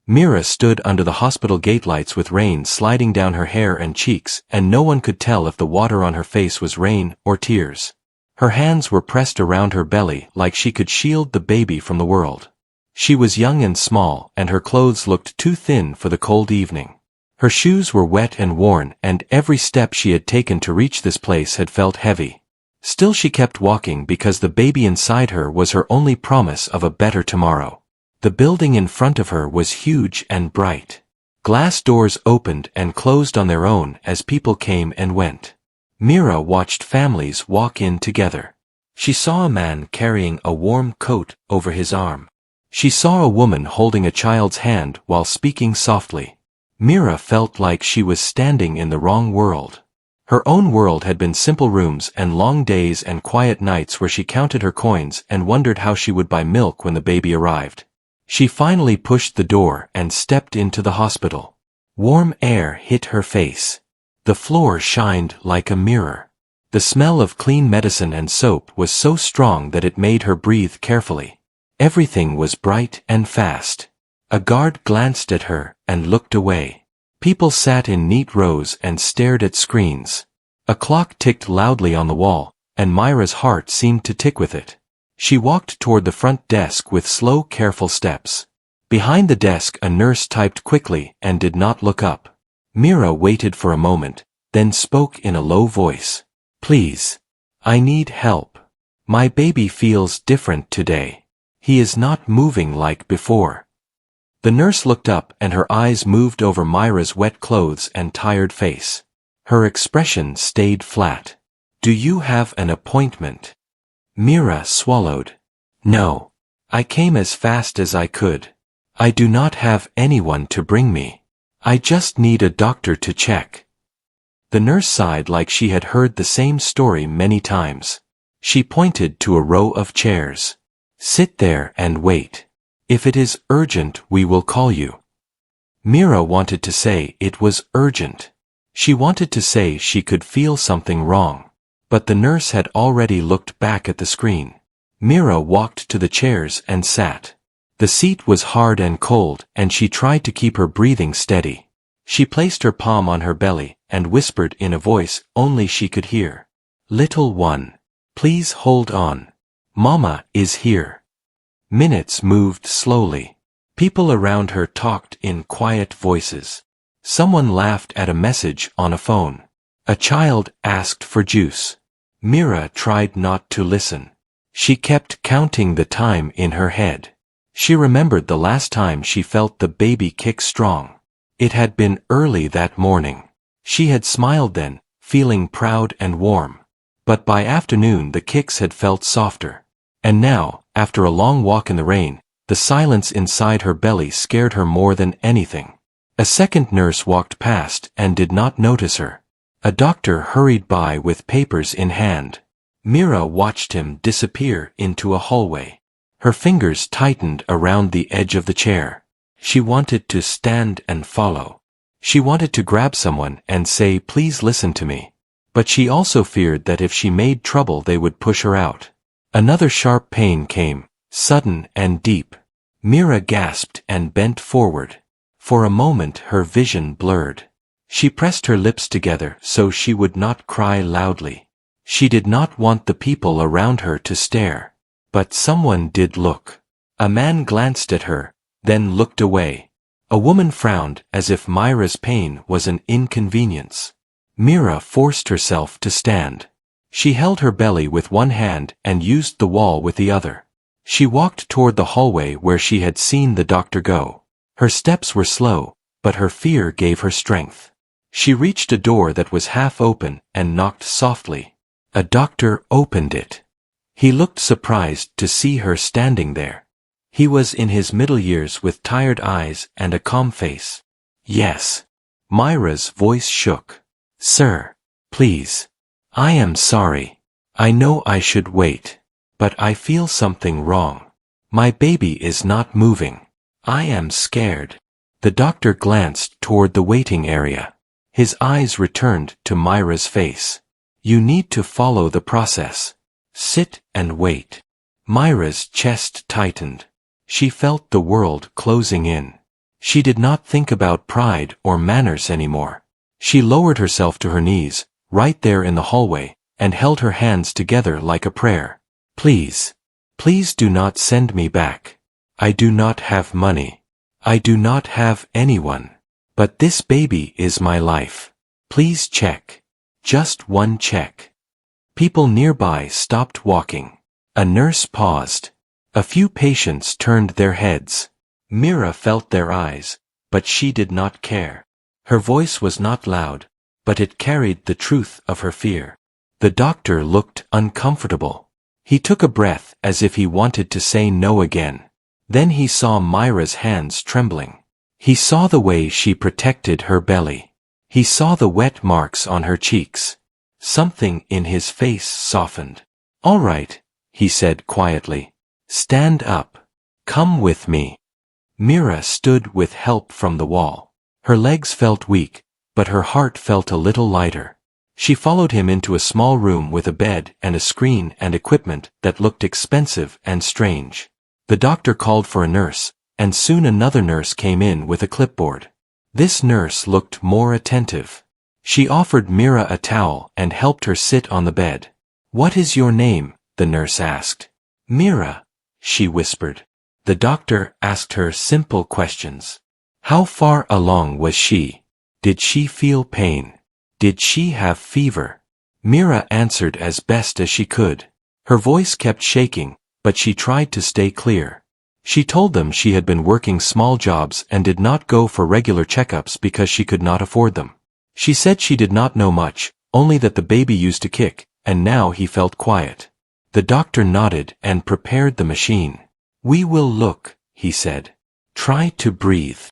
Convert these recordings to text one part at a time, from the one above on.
Mira stood under the hospital gate lights with rain sliding down her hair and cheeks, and no one could tell if the water on her face was rain or tears. Her hands were pressed around her belly like she could shield the baby from the world. She was young and small, and her clothes looked too thin for the cold evening. Her shoes were wet and worn, and every step she had taken to reach this place had felt heavy. Still she kept walking because the baby inside her was her only promise of a better tomorrow. The building in front of her was huge and bright. Glass doors opened and closed on their own as people came and went. Mira watched families walk in together. She saw a man carrying a warm coat over his arm. She saw a woman holding a child's hand while speaking softly. Mira felt like she was standing in the wrong world. Her own world had been simple rooms and long days and quiet nights where she counted her coins and wondered how she would buy milk when the baby arrived. She finally pushed the door and stepped into the hospital. Warm air hit her face. The floor shined like a mirror. The smell of clean medicine and soap was so strong that it made her breathe carefully. Everything was bright and fast. A guard glanced at her and looked away. People sat in neat rows and stared at screens. A clock ticked loudly on the wall, and Myra's heart seemed to tick with it. She walked toward the front desk with slow, careful steps. Behind the desk a nurse typed quickly and did not look up. Mira waited for a moment, then spoke in a low voice. "Please. I need help. My baby feels different today. He is not moving like before." The nurse looked up and her eyes moved over Myra's wet clothes and tired face. Her expression stayed flat. "Do you have an appointment?" Mira swallowed. "No. I came as fast as I could. I do not have anyone to bring me. I just need a doctor to check." The nurse sighed like she had heard the same story many times. She pointed to a row of chairs. "Sit there and wait. If it is urgent, we will call you." Mira wanted to say it was urgent. She wanted to say she could feel something wrong. But the nurse had already looked back at the screen. Mira walked to the chairs and sat. The seat was hard and cold, and she tried to keep her breathing steady. She placed her palm on her belly and whispered in a voice only she could hear. "Little one, please hold on. Mama is here." Minutes moved slowly. People around her talked in quiet voices. Someone laughed at a message on a phone. A child asked for juice. Mira tried not to listen. She kept counting the time in her head. She remembered the last time she felt the baby kick strong. It had been early that morning. She had smiled then, feeling proud and warm. But by afternoon the kicks had felt softer. And now, after a long walk in the rain, the silence inside her belly scared her more than anything. A second nurse walked past and did not notice her. A doctor hurried by with papers in hand. Mira watched him disappear into a hallway. Her fingers tightened around the edge of the chair. She wanted to stand and follow. She wanted to grab someone and say, "Please listen to me." But she also feared that if she made trouble they would push her out. Another sharp pain came, sudden and deep. Mira gasped and bent forward. For a moment her vision blurred. She pressed her lips together so she would not cry loudly. She did not want the people around her to stare. But someone did look. A man glanced at her, then looked away. A woman frowned as if Myra's pain was an inconvenience. Mira forced herself to stand. She held her belly with one hand and used the wall with the other. She walked toward the hallway where she had seen the doctor go. Her steps were slow, but her fear gave her strength. She reached a door that was half open and knocked softly. A doctor opened it. He looked surprised to see her standing there. He was in his middle years with tired eyes and a calm face. "Yes." Myra's voice shook. "Sir, please. I am sorry. I know I should wait. But I feel something wrong. My baby is not moving. I am scared." The doctor glanced toward the waiting area. His eyes returned to Myra's face. "You need to follow the process. Sit and wait." Myra's chest tightened. She felt the world closing in. She did not think about pride or manners anymore. She lowered herself to her knees, right there in the hallway, and held her hands together like a prayer. Please. Please do not send me back. I do not have money. I do not have anyone. But this baby is my life. Please check. Just one check. People nearby stopped walking. A nurse paused. A few patients turned their heads. Mira felt their eyes, but she did not care. Her voice was not loud, but it carried the truth of her fear. The doctor looked uncomfortable. He took a breath as if he wanted to say no again. Then he saw Myra's hands trembling. He saw the way she protected her belly. He saw the wet marks on her cheeks. Something in his face softened. "All right," he said quietly. "Stand up. Come with me." Mira stood with help from the wall. Her legs felt weak, but her heart felt a little lighter. She followed him into a small room with a bed and a screen and equipment that looked expensive and strange. The doctor called for a nurse, and soon another nurse came in with a clipboard. This nurse looked more attentive. She offered Mira a towel and helped her sit on the bed. "What is your name?" the nurse asked. "Mira," she whispered. The doctor asked her simple questions. How far along was she? Did she feel pain? Did she have fever? Mira answered as best as she could. Her voice kept shaking, but she tried to stay clear. She told them she had been working small jobs and did not go for regular checkups because she could not afford them. She said she did not know much, only that the baby used to kick, and now he felt quiet. The doctor nodded and prepared the machine. "We will look," he said. "Try to breathe."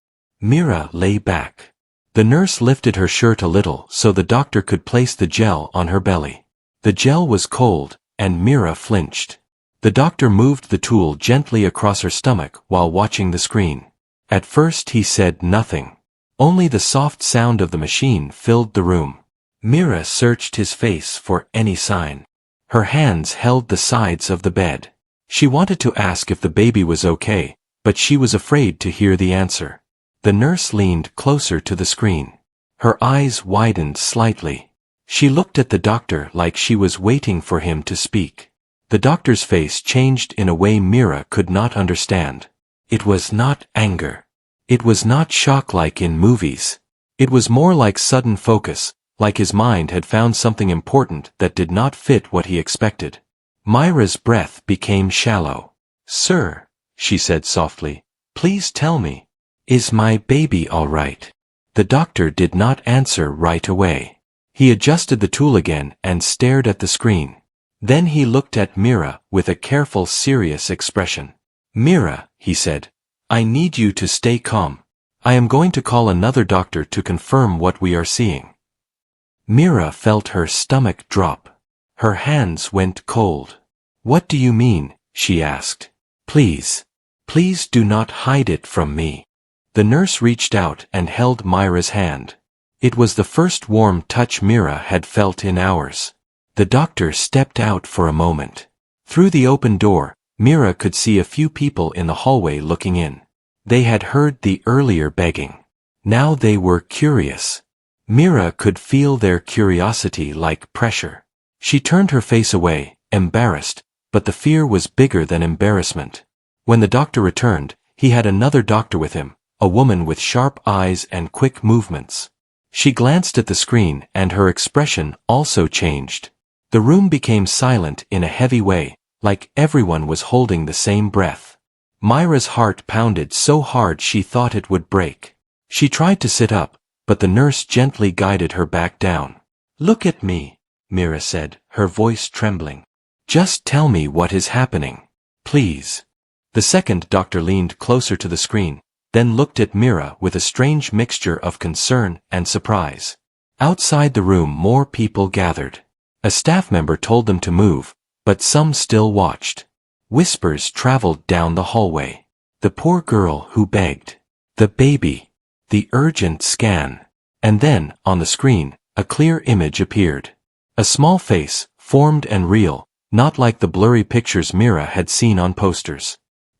Mira lay back. The nurse lifted her shirt a little so the doctor could place the gel on her belly. The gel was cold, and Mira flinched. The doctor moved the tool gently across her stomach while watching the screen. At first he said nothing. Only the soft sound of the machine filled the room. Mira searched his face for any sign. Her hands held the sides of the bed. She wanted to ask if the baby was okay, but she was afraid to hear the answer. The nurse leaned closer to the screen. Her eyes widened slightly. She looked at the doctor like she was waiting for him to speak. The doctor's face changed in a way Mira could not understand. It was not anger. It was not shock like in movies. It was more like sudden focus, like his mind had found something important that did not fit what he expected. Myra's breath became shallow. "Sir," she said softly, "please tell me, is my baby all right?" The doctor did not answer right away. He adjusted the tool again and stared at the screen. Then he looked at Mira with a careful, serious expression. "Mira," he said, "I need you to stay calm. I am going to call another doctor to confirm what we are seeing." Mira felt her stomach drop. Her hands went cold. "What do you mean?" she asked. Please do not hide it from me." The nurse reached out and held Myra's hand. It was the first warm touch Mira had felt in hours. The doctor stepped out for a moment. Through the open door, Mira could see a few people in the hallway looking in. They had heard the earlier begging. Now they were curious. Mira could feel their curiosity like pressure. She turned her face away, embarrassed, but the fear was bigger than embarrassment. When the doctor returned, he had another doctor with him, a woman with sharp eyes and quick movements. She glanced at the screen and her expression also changed. The room became silent in a heavy way, like everyone was holding the same breath. Myra's heart pounded so hard she thought it would break. She tried to sit up, but the nurse gently guided her back down. "Look at me," Mira said, her voice trembling. "Just tell me what is happening. Please." The second doctor leaned closer to the screen, then looked at Mira with a strange mixture of concern and surprise. Outside the room more people gathered. A staff member told them to move, but some still watched. Whispers traveled down the hallway. The poor girl who begged. The baby. The urgent scan. And then, on the screen, a clear image appeared. A small face, formed and real, not like the blurry pictures Mira had seen on posters.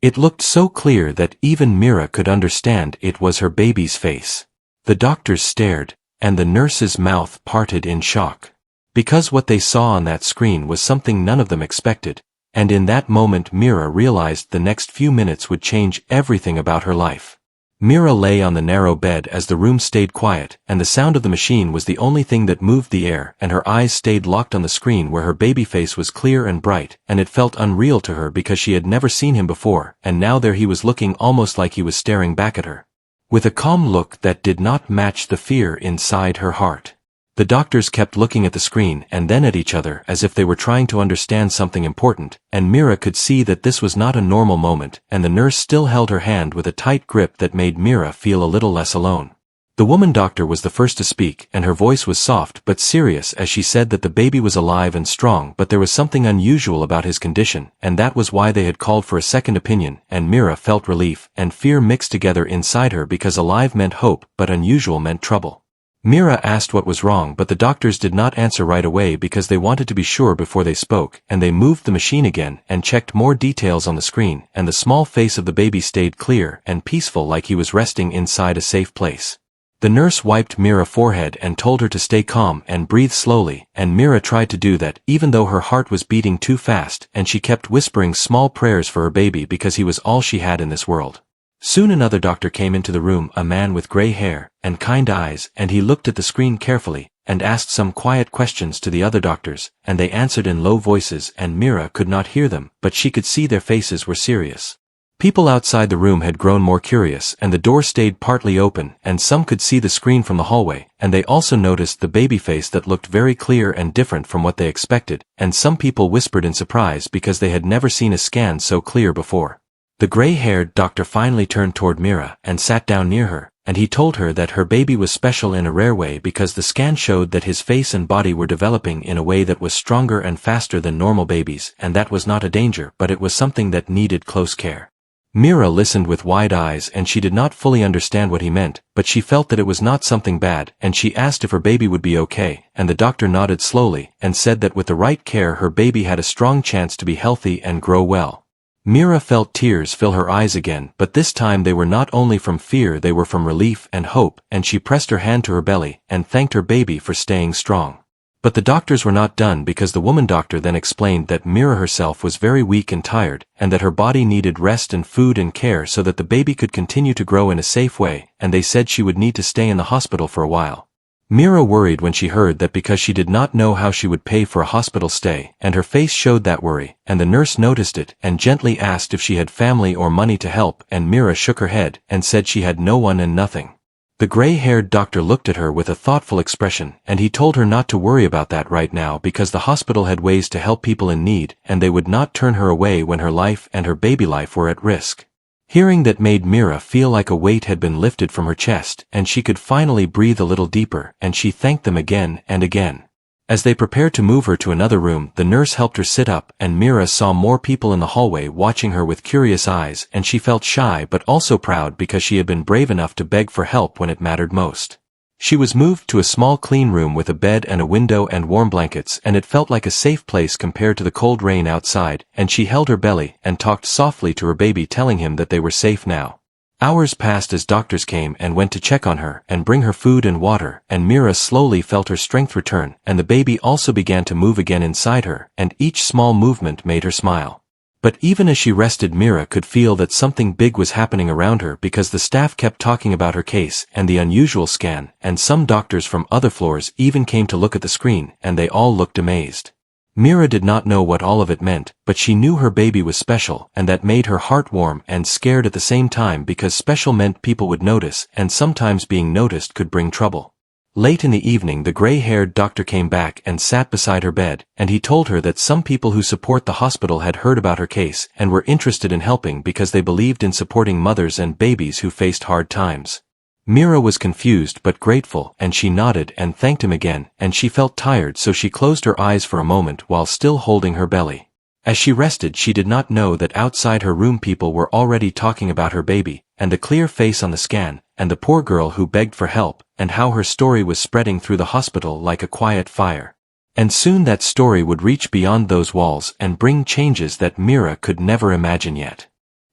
It looked so clear that even Mira could understand it was her baby's face. The doctors stared, and the nurse's mouth parted in shock. Because what they saw on that screen was something none of them expected, and in that moment Mira realized the next few minutes would change everything about her life. Mira lay on the narrow bed as the room stayed quiet, and the sound of the machine was the only thing that moved the air, and her eyes stayed locked on the screen where her baby face was clear and bright, and it felt unreal to her because she had never seen him before, and now there he was looking almost like he was staring back at her, with a calm look that did not match the fear inside her heart. The doctors kept looking at the screen and then at each other as if they were trying to understand something important, and Mira could see that this was not a normal moment, and the nurse still held her hand with a tight grip that made Mira feel a little less alone. The woman doctor was the first to speak, and her voice was soft but serious as she said that the baby was alive and strong, but there was something unusual about his condition, and that was why they had called for a second opinion, and Mira felt relief and fear mixed together inside her because alive meant hope, but unusual meant trouble. Mira asked what was wrong, but the doctors did not answer right away because they wanted to be sure before they spoke, and they moved the machine again and checked more details on the screen, and the small face of the baby stayed clear and peaceful like he was resting inside a safe place. The nurse wiped Mira's forehead and told her to stay calm and breathe slowly, and Mira tried to do that even though her heart was beating too fast, and she kept whispering small prayers for her baby because he was all she had in this world. Soon another doctor came into the room, a man with gray hair and kind eyes, and he looked at the screen carefully and asked some quiet questions to the other doctors, and they answered in low voices, and Mira could not hear them, but she could see their faces were serious. People outside the room had grown more curious, and the door stayed partly open, and some could see the screen from the hallway, and they also noticed the baby face that looked very clear and different from what they expected, and some people whispered in surprise because they had never seen a scan so clear before. The gray-haired doctor finally turned toward Mira and sat down near her, and he told her that her baby was special in a rare way because the scan showed that his face and body were developing in a way that was stronger and faster than normal babies, and that was not a danger, but it was something that needed close care. Mira listened with wide eyes, and she did not fully understand what he meant, but she felt that it was not something bad, and she asked if her baby would be okay, and the doctor nodded slowly and said that with the right care her baby had a strong chance to be healthy and grow well. Mira felt tears fill her eyes again, but this time they were not only from fear, they were from relief and hope, and she pressed her hand to her belly and thanked her baby for staying strong. But the doctors were not done because the woman doctor then explained that Mira herself was very weak and tired, and that her body needed rest and food and care so that the baby could continue to grow in a safe way, and they said she would need to stay in the hospital for a while. Mira worried when she heard that because she did not know how she would pay for a hospital stay, and her face showed that worry, and the nurse noticed it and gently asked if she had family or money to help, and Mira shook her head and said she had no one and nothing. The gray-haired doctor looked at her with a thoughtful expression, and he told her not to worry about that right now because the hospital had ways to help people in need, and they would not turn her away when her life and her baby life were at risk. Hearing that made Mira feel like a weight had been lifted from her chest, and she could finally breathe a little deeper, and she thanked them again and again. As they prepared to move her to another room, the nurse helped her sit up, and Mira saw more people in the hallway watching her with curious eyes, and she felt shy but also proud because she had been brave enough to beg for help when it mattered most. She was moved to a small clean room with a bed and a window and warm blankets, and it felt like a safe place compared to the cold rain outside, and she held her belly and talked softly to her baby, telling him that they were safe now. Hours passed as doctors came and went to check on her and bring her food and water, and Mira slowly felt her strength return, and the baby also began to move again inside her, and each small movement made her smile. But even as she rested, Mira could feel that something big was happening around her because the staff kept talking about her case and the unusual scan, and some doctors from other floors even came to look at the screen, and they all looked amazed. Mira did not know what all of it meant, but she knew her baby was special, and that made her heart warm and scared at the same time because special meant people would notice, and sometimes being noticed could bring trouble. Late in the evening, the gray-haired doctor came back and sat beside her bed, and he told her that some people who support the hospital had heard about her case and were interested in helping because they believed in supporting mothers and babies who faced hard times. Mira was confused but grateful, and she nodded and thanked him again, and she felt tired, so she closed her eyes for a moment while still holding her belly. As she rested, she did not know that outside her room people were already talking about her baby, and the clear face on the scan, and the poor girl who begged for help, and how her story was spreading through the hospital like a quiet fire. And soon that story would reach beyond those walls and bring changes that Mira could never imagine yet.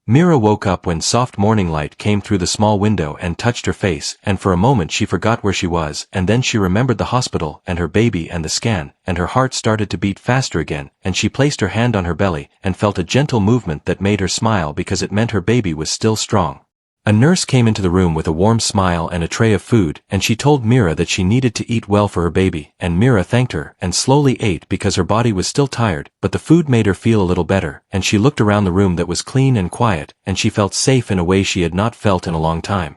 Mira woke up when soft morning light came through the small window and touched her face, and for a moment she forgot where she was, and then she remembered the hospital, and her baby and the scan, and her heart started to beat faster again, and she placed her hand on her belly, and felt a gentle movement that made her smile because it meant her baby was still strong. A nurse came into the room with a warm smile and a tray of food, and she told Mira that she needed to eat well for her baby, and Mira thanked her and slowly ate because her body was still tired, but the food made her feel a little better, and she looked around the room that was clean and quiet, and she felt safe in a way she had not felt in a long time.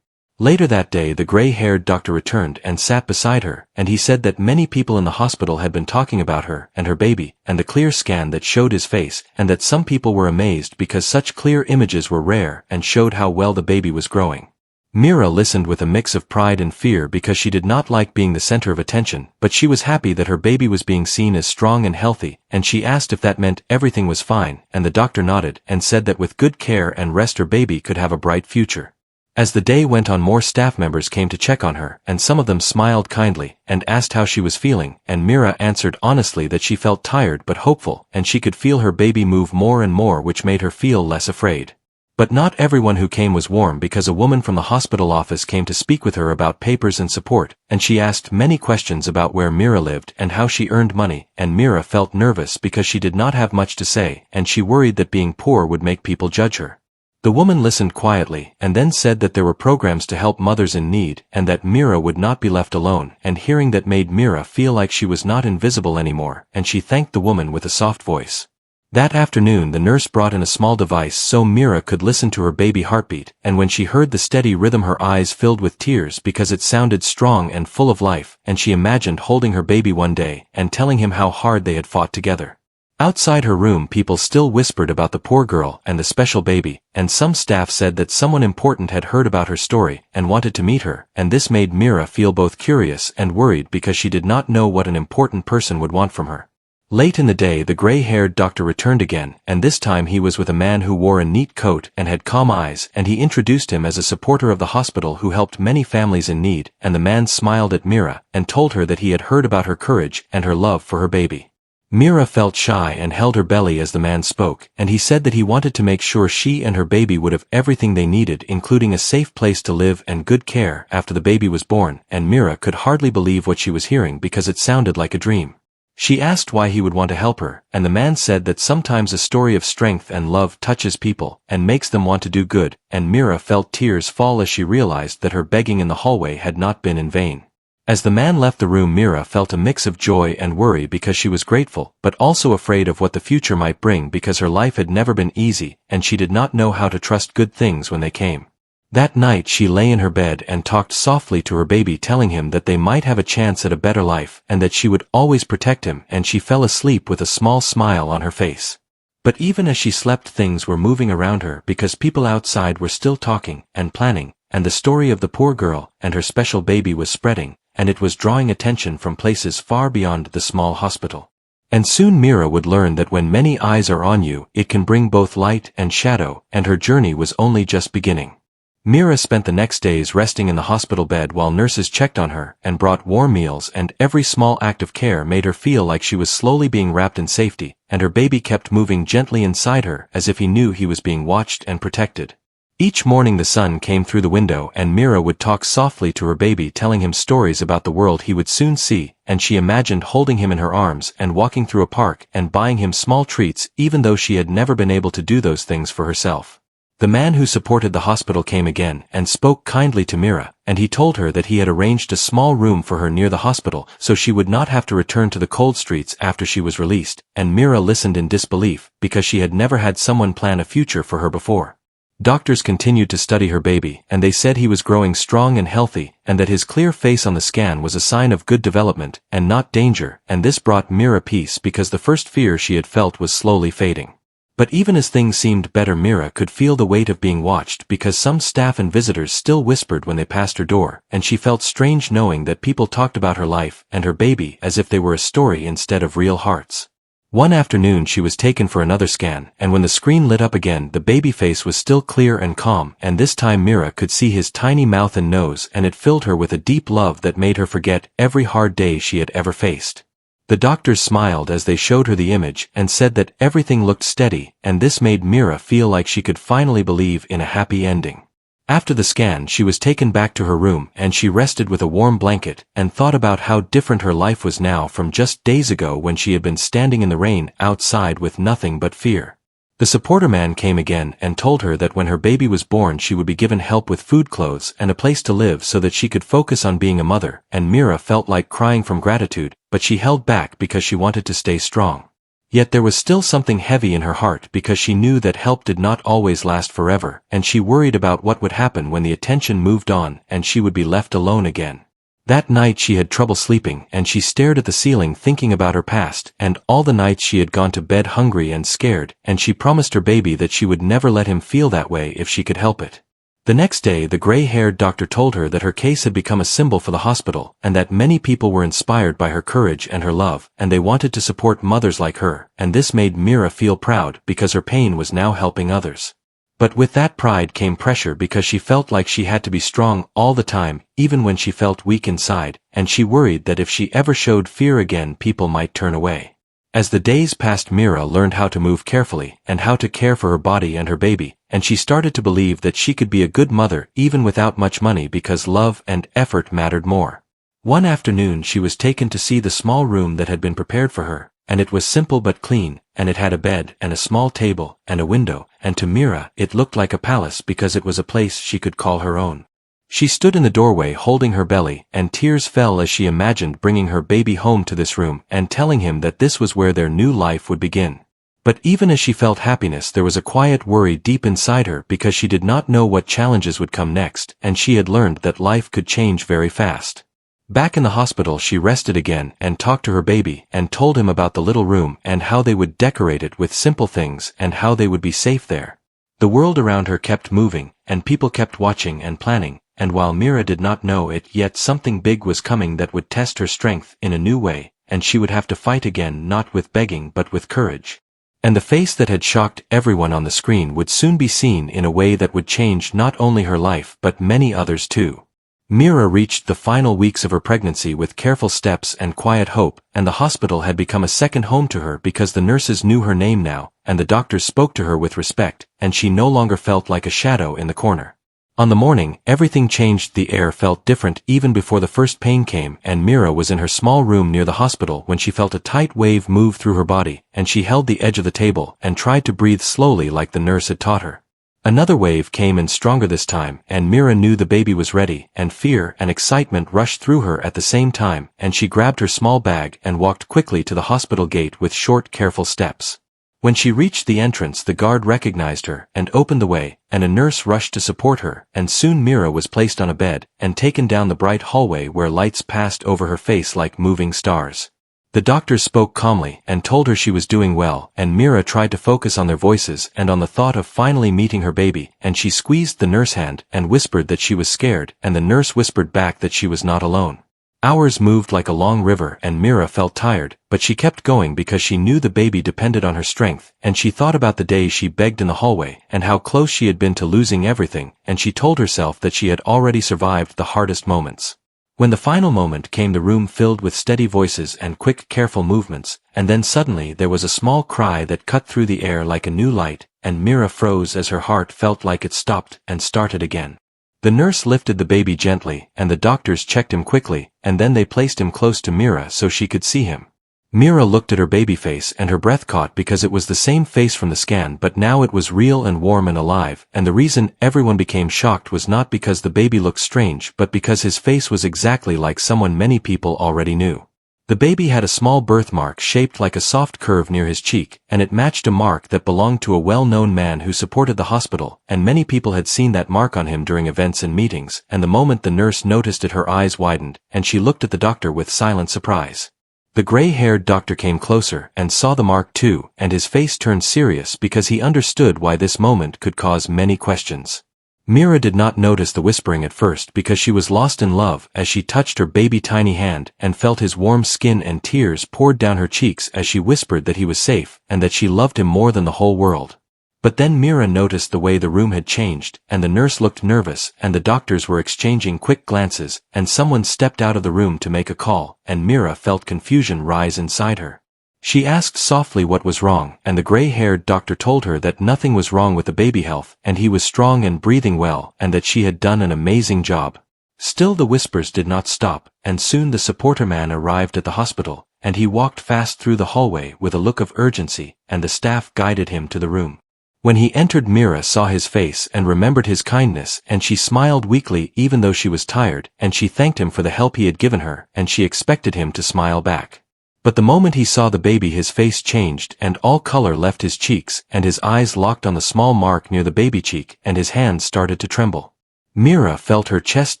Later that day the gray-haired doctor returned and sat beside her, and he said that many people in the hospital had been talking about her and her baby, and the clear scan that showed his face, and that some people were amazed because such clear images were rare and showed how well the baby was growing. Mira listened with a mix of pride and fear because she did not like being the center of attention, but she was happy that her baby was being seen as strong and healthy, and she asked if that meant everything was fine, and the doctor nodded and said that with good care and rest her baby could have a bright future. As the day went on, more staff members came to check on her, and some of them smiled kindly and asked how she was feeling, and Mira answered honestly that she felt tired but hopeful, and she could feel her baby move more and more, which made her feel less afraid. But not everyone who came was warm, because a woman from the hospital office came to speak with her about papers and support, and she asked many questions about where Mira lived and how she earned money, and Mira felt nervous because she did not have much to say, and she worried that being poor would make people judge her. The woman listened quietly and then said that there were programs to help mothers in need and that Mira would not be left alone, and hearing that made Mira feel like she was not invisible anymore, and she thanked the woman with a soft voice. That afternoon the nurse brought in a small device so Mira could listen to her baby heartbeat, and when she heard the steady rhythm her eyes filled with tears because it sounded strong and full of life, and she imagined holding her baby one day and telling him how hard they had fought together. Outside her room people still whispered about the poor girl and the special baby, and some staff said that someone important had heard about her story and wanted to meet her, and this made Mira feel both curious and worried because she did not know what an important person would want from her. Late in the day the gray-haired doctor returned again, and this time he was with a man who wore a neat coat and had calm eyes, and he introduced him as a supporter of the hospital who helped many families in need, and the man smiled at Mira and told her that he had heard about her courage and her love for her baby. Mira felt shy and held her belly as the man spoke, and he said that he wanted to make sure she and her baby would have everything they needed, including a safe place to live and good care after the baby was born, and Mira could hardly believe what she was hearing because it sounded like a dream. She asked why he would want to help her, and the man said that sometimes a story of strength and love touches people and makes them want to do good, and Mira felt tears fall as she realized that her begging in the hallway had not been in vain. As the man left the room, Mira felt a mix of joy and worry because she was grateful, but also afraid of what the future might bring because her life had never been easy, and she did not know how to trust good things when they came. That night she lay in her bed and talked softly to her baby, telling him that they might have a chance at a better life and that she would always protect him, and she fell asleep with a small smile on her face. But even as she slept things were moving around her because people outside were still talking and planning, and the story of the poor girl and her special baby was spreading, and it was drawing attention from places far beyond the small hospital. And soon Mira would learn that when many eyes are on you, it can bring both light and shadow, and her journey was only just beginning. Mira spent the next days resting in the hospital bed while nurses checked on her and brought warm meals, and every small act of care made her feel like she was slowly being wrapped in safety, and her baby kept moving gently inside her as if he knew he was being watched and protected. Each morning the sun came through the window and Mira would talk softly to her baby, telling him stories about the world he would soon see, and she imagined holding him in her arms and walking through a park and buying him small treats, even though she had never been able to do those things for herself. The man who supported the hospital came again and spoke kindly to Mira, and he told her that he had arranged a small room for her near the hospital so she would not have to return to the cold streets after she was released, and Mira listened in disbelief because she had never had someone plan a future for her before. Doctors continued to study her baby, and they said he was growing strong and healthy, and that his clear face on the scan was a sign of good development and not danger, and this brought Mira peace because the first fear she had felt was slowly fading. But even as things seemed better, Mira could feel the weight of being watched because some staff and visitors still whispered when they passed her door, and she felt strange knowing that people talked about her life and her baby as if they were a story instead of real hearts. One afternoon she was taken for another scan, and when the screen lit up again the baby face was still clear and calm, and this time Mira could see his tiny mouth and nose, and it filled her with a deep love that made her forget every hard day she had ever faced. The doctors smiled as they showed her the image and said that everything looked steady, and this made Mira feel like she could finally believe in a happy ending. After the scan, she was taken back to her room and she rested with a warm blanket and thought about how different her life was now from just days ago when she had been standing in the rain outside with nothing but fear. The supporter man came again and told her that when her baby was born she would be given help with food, clothes, and a place to live so that she could focus on being a mother, and Mira felt like crying from gratitude, but she held back because she wanted to stay strong. Yet there was still something heavy in her heart because she knew that help did not always last forever, and she worried about what would happen when the attention moved on and she would be left alone again. That night she had trouble sleeping and she stared at the ceiling thinking about her past and all the nights she had gone to bed hungry and scared, and she promised her baby that she would never let him feel that way if she could help it. The next day the gray-haired doctor told her that her case had become a symbol for the hospital and that many people were inspired by her courage and her love, and they wanted to support mothers like her, and this made Mira feel proud because her pain was now helping others. But with that pride came pressure because she felt like she had to be strong all the time, even when she felt weak inside, and she worried that if she ever showed fear again people might turn away. As the days passed, Mira learned how to move carefully and how to care for her body and her baby, and she started to believe that she could be a good mother even without much money because love and effort mattered more. One afternoon she was taken to see the small room that had been prepared for her, and it was simple but clean, and it had a bed and a small table and a window, and to Mira it looked like a palace because it was a place she could call her own. She stood in the doorway holding her belly, and tears fell as she imagined bringing her baby home to this room and telling him that this was where their new life would begin. But even as she felt happiness, there was a quiet worry deep inside her because she did not know what challenges would come next, and she had learned that life could change very fast. Back in the hospital she rested again and talked to her baby and told him about the little room and how they would decorate it with simple things and how they would be safe there. The world around her kept moving, and people kept watching and planning, and while Mira did not know it yet, something big was coming that would test her strength in a new way, and she would have to fight again, not with begging but with courage. And the face that had shocked everyone on the screen would soon be seen in a way that would change not only her life but many others too. Mira reached the final weeks of her pregnancy with careful steps and quiet hope, and the hospital had become a second home to her because the nurses knew her name now, and the doctors spoke to her with respect, and she no longer felt like a shadow in the corner. On the morning, everything changed. The air felt different even before the first pain came, and Mira was in her small room near the hospital when she felt a tight wave move through her body, and she held the edge of the table and tried to breathe slowly like the nurse had taught her. Another wave came, and stronger this time, and Mira knew the baby was ready, and fear and excitement rushed through her at the same time, and she grabbed her small bag and walked quickly to the hospital gate with short, careful steps. When she reached the entrance, the guard recognized her and opened the way, and a nurse rushed to support her, and soon Mira was placed on a bed and taken down the bright hallway where lights passed over her face like moving stars. The doctors spoke calmly and told her she was doing well, and Mira tried to focus on their voices and on the thought of finally meeting her baby, and she squeezed the nurse's hand and whispered that she was scared, and the nurse whispered back that she was not alone. Hours moved like a long river, and Mira felt tired, but she kept going because she knew the baby depended on her strength, and she thought about the days she begged in the hallway and how close she had been to losing everything, and she told herself that she had already survived the hardest moments. When the final moment came, the room filled with steady voices and quick, careful movements, and then suddenly there was a small cry that cut through the air like a new light, and Mira froze as her heart felt like it stopped and started again. The nurse lifted the baby gently, and the doctors checked him quickly, and then they placed him close to Mira so she could see him. Mira looked at her baby face, and her breath caught because it was the same face from the scan, but now it was real and warm and alive, and the reason everyone became shocked was not because the baby looked strange but because his face was exactly like someone many people already knew. The baby had a small birthmark shaped like a soft curve near his cheek, and it matched a mark that belonged to a well-known man who supported the hospital, and many people had seen that mark on him during events and meetings, and the moment the nurse noticed it her eyes widened, and she looked at the doctor with silent surprise. The gray-haired doctor came closer and saw the mark too, and his face turned serious because he understood why this moment could cause many questions. Mira did not notice the whispering at first because she was lost in love as she touched her baby tiny hand and felt his warm skin, and tears poured down her cheeks as she whispered that he was safe and that she loved him more than the whole world. But then Mira noticed the way the room had changed, and the nurse looked nervous, and the doctors were exchanging quick glances, and someone stepped out of the room to make a call, and Mira felt confusion rise inside her. She asked softly what was wrong, and the gray-haired doctor told her that nothing was wrong with the baby health, and he was strong and breathing well, and that she had done an amazing job. Still the whispers did not stop, and soon the supporter man arrived at the hospital, and he walked fast through the hallway with a look of urgency, and the staff guided him to the room. When he entered, Mira saw his face and remembered his kindness, and she smiled weakly even though she was tired, and she thanked him for the help he had given her, and she expected him to smile back. But the moment he saw the baby, his face changed, and all color left his cheeks, and his eyes locked on the small mark near the baby cheek, and his hands started to tremble. Mira felt her chest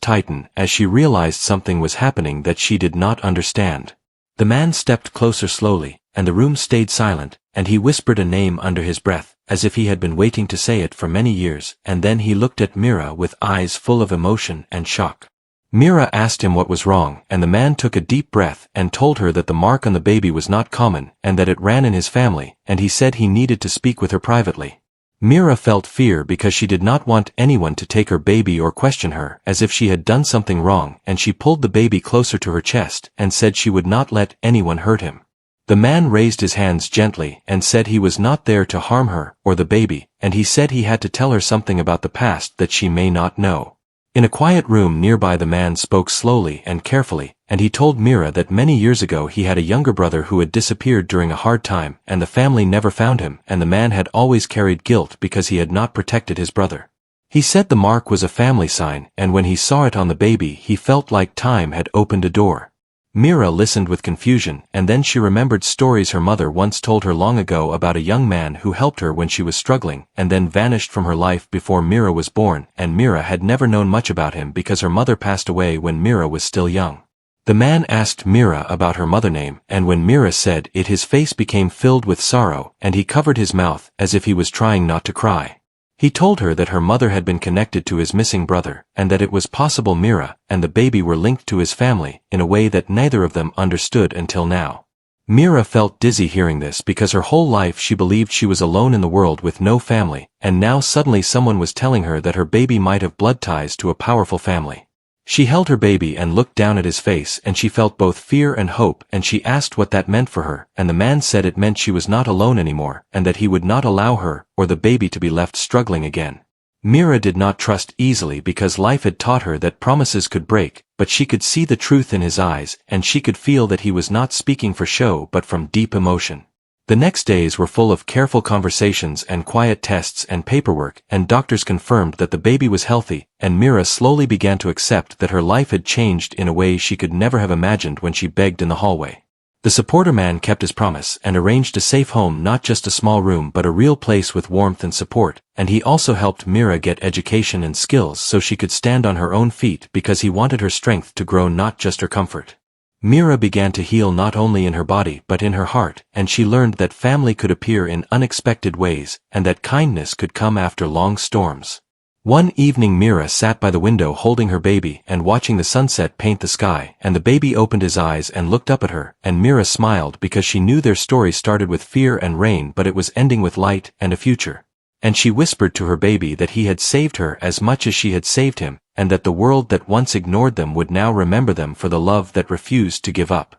tighten as she realized something was happening that she did not understand. The man stepped closer slowly, and the room stayed silent, and he whispered a name under his breath, as if he had been waiting to say it for many years, and then he looked at Mira with eyes full of emotion and shock. Mira asked him what was wrong, and the man took a deep breath and told her that the mark on the baby was not common, and that it ran in his family, and he said he needed to speak with her privately. Mira felt fear because she did not want anyone to take her baby or question her, as if she had done something wrong, and she pulled the baby closer to her chest and said she would not let anyone hurt him. The man raised his hands gently and said he was not there to harm her or the baby, and he said he had to tell her something about the past that she may not know. In a quiet room nearby, the man spoke slowly and carefully, and he told Mira that many years ago he had a younger brother who had disappeared during a hard time, and the family never found him, and the man had always carried guilt because he had not protected his brother. He said the mark was a family sign, and when he saw it on the baby he felt like time had opened a door. Mira listened with confusion, and then she remembered stories her mother once told her long ago about a young man who helped her when she was struggling, and then vanished from her life before Mira was born, and Mira had never known much about him because her mother passed away when Mira was still young. The man asked Mira about her mother name, and when Mira said it, his face became filled with sorrow, and he covered his mouth as if he was trying not to cry. He told her that her mother had been connected to his missing brother, and that it was possible Mira and the baby were linked to his family in a way that neither of them understood until now. Mira felt dizzy hearing this because her whole life she believed she was alone in the world with no family, and now suddenly someone was telling her that her baby might have blood ties to a powerful family. She held her baby and looked down at his face, and she felt both fear and hope, and she asked what that meant for her, and the man said it meant she was not alone anymore, and that he would not allow her or the baby to be left struggling again. Mira did not trust easily because life had taught her that promises could break, but she could see the truth in his eyes, and she could feel that he was not speaking for show but from deep emotion. The next days were full of careful conversations and quiet tests and paperwork, and doctors confirmed that the baby was healthy, and Mira slowly began to accept that her life had changed in a way she could never have imagined when she begged in the hallway. The supporter man kept his promise and arranged a safe home, not just a small room but a real place with warmth and support, and he also helped Mira get education and skills so she could stand on her own feet because he wanted her strength to grow, not just her comfort. Mira began to heal not only in her body but in her heart, and she learned that family could appear in unexpected ways, and that kindness could come after long storms. One evening Mira sat by the window holding her baby and watching the sunset paint the sky, and the baby opened his eyes and looked up at her, and Mira smiled because she knew their story started with fear and rain but it was ending with light and a future. And she whispered to her baby that he had saved her as much as she had saved him, and that the world that once ignored them would now remember them for the love that refused to give up.